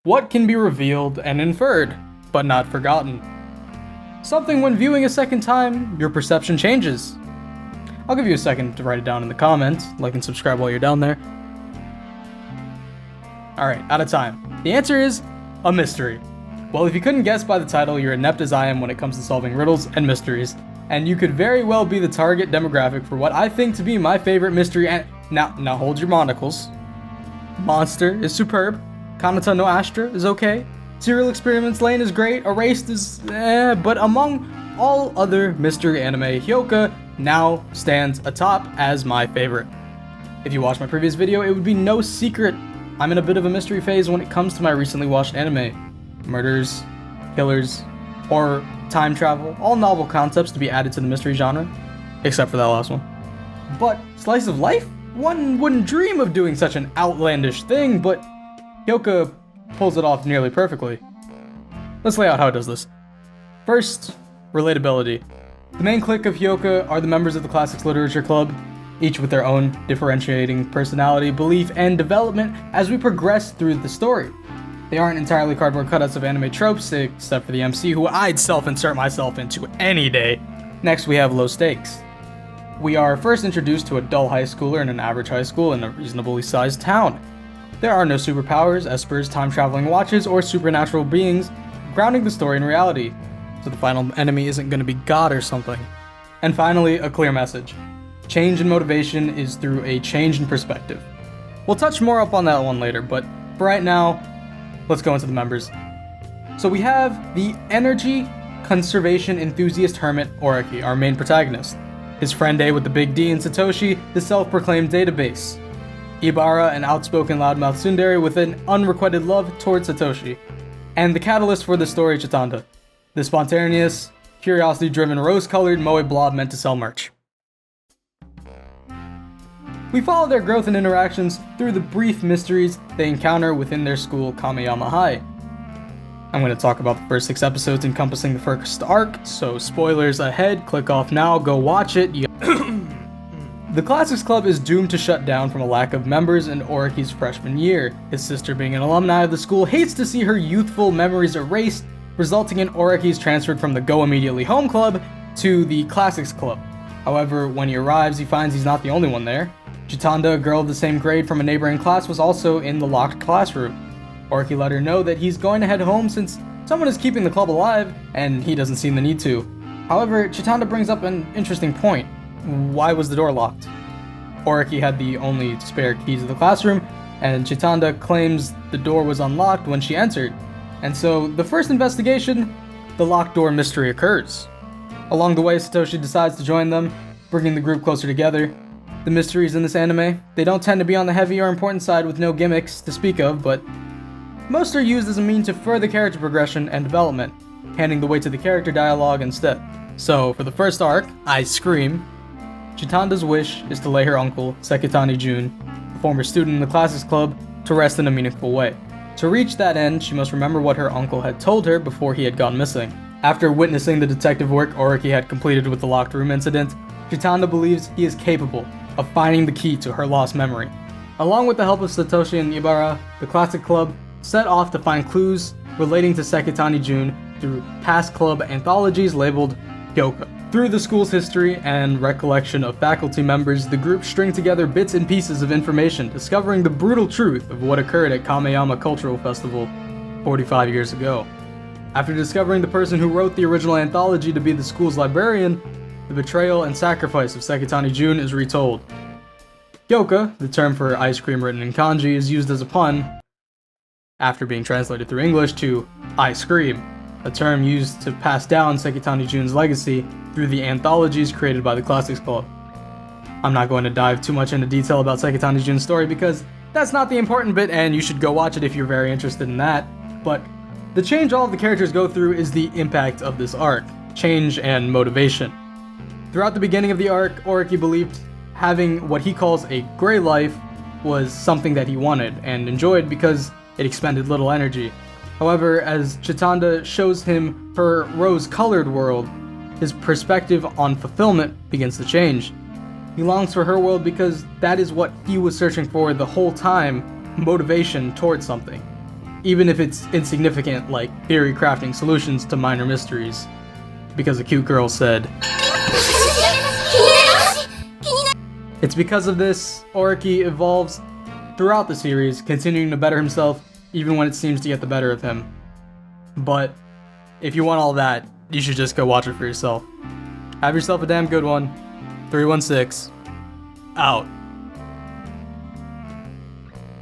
What can be revealed and inferred, but not forgotten? Something when viewing a second time, your perception changes. I'll give you a second to write it down in the comments, like and subscribe while you're down there. Alright, out of time. The answer is a mystery. Well, if you couldn't guess by the title, you're inept as I am when it comes to solving riddles and mysteries, and you could very well be the target demographic for what I think to be my favorite mystery. And now hold your monocles. Monster is superb. Kanata no Astra is okay. Serial Experiments Lane is great. Erased is but among all other mystery anime, Hyouka now stands atop as my favorite. If you watched my previous video, it would be no secret I'm in a bit of a mystery phase when it comes to my recently watched anime. Murders, killers, horror, time travel, all novel concepts to be added to the mystery genre, except for that last one. But slice of life? One wouldn't dream of doing such an outlandish thing, but Hyouka pulls it off nearly perfectly. Let's lay out how it does this. First, relatability. The main clique of Hyouka are the members of the Classics Literature Club, each with their own differentiating personality, belief, and development as we progress through the story. They aren't entirely cardboard cutouts of anime tropes, except for the MC, who I'd self-insert myself into any day. Next, we have low stakes. We are first introduced to a dull high schooler in an average high school in a reasonably sized town. There are no superpowers, espers, time-traveling watches, or supernatural beings grounding the story in reality, so the final enemy isn't going to be God or something. And finally, a clear message. Change in motivation is through a change in perspective. We'll touch more up on that one later, but for right now, let's go into the members. So we have the energy conservation enthusiast hermit Oraki, our main protagonist. His friend A with the big D and Satoshi, the self-proclaimed database. Ibara, an outspoken loudmouth tsundere with an unrequited love towards Satoshi. And the catalyst for the story, Chitanda, the spontaneous, curiosity-driven, rose-colored moe blob meant to sell merch. We follow their growth and interactions through the brief mysteries they encounter within their school, Kameyama High. I'm going to talk about the first 6 episodes encompassing the first arc, so spoilers ahead, click off now, go watch it. The Classics Club is doomed to shut down from a lack of members in Oraki's freshman year. His sister, being an alumni of the school, hates to see her youthful memories erased, resulting in Oraki's transferred from the Go Immediately Home Club to the Classics Club. However, when he arrives, he finds he's not the only one there. Chitanda, a girl of the same grade from a neighboring class, was also in the locked classroom. Oraki let her know that he's going to head home since someone is keeping the club alive, and he doesn't seem the need to. However, Chitanda brings up an interesting point. Why was the door locked? Oraki had the only spare key to the classroom, and Chitanda claims the door was unlocked when she entered. And so, the first investigation, the locked door mystery occurs. Along the way, Satoshi decides to join them, bringing the group closer together. The mysteries in this anime, they don't tend to be on the heavy or important side with no gimmicks to speak of, but most are used as a means to further character progression and development, handing the weight to the character dialogue instead. So, for the first arc, I Scream, Chitanda's wish is to lay her uncle, Sekitani Jun, a former student in the Classics Club, to rest in a meaningful way. To reach that end, she must remember what her uncle had told her before he had gone missing. After witnessing the detective work Oraki had completed with the locked room incident, Chitanda believes he is capable of finding the key to her lost memory. Along with the help of Satoshi and Ibara, the Classic Club set off to find clues relating to Sekitani Jun through past club anthologies labeled Hyouka. Through the school's history and recollection of faculty members, the group string together bits and pieces of information, discovering the brutal truth of what occurred at Kameyama Cultural Festival 45 years ago. After discovering the person who wrote the original anthology to be the school's librarian, the betrayal and sacrifice of Sekitani Jun is retold. Hyouka, the term for ice cream written in kanji, is used as a pun, after being translated through English to I Scream, a term used to pass down Sekitani Jun's legacy through the anthologies created by the Classics Club. I'm not going to dive too much into detail about Sekitani Jun's story because that's not the important bit and you should go watch it if you're very interested in that, but the change all of the characters go through is the impact of this arc, change and motivation. Throughout the beginning of the arc, Oraki believed having what he calls a gray life was something that he wanted and enjoyed because it expended little energy. However, as Chitanda shows him her rose-colored world, his perspective on fulfillment begins to change. He longs for her world because that is what he was searching for the whole time, motivation towards something. even if it's insignificant, like theory crafting solutions to minor mysteries. Because a cute girl said. It's because of this, Oriki evolves throughout the series, continuing to better himself even when it seems to get the better of him. But if you want all that, you should just go watch it for yourself. Have yourself a damn good one. 316, out.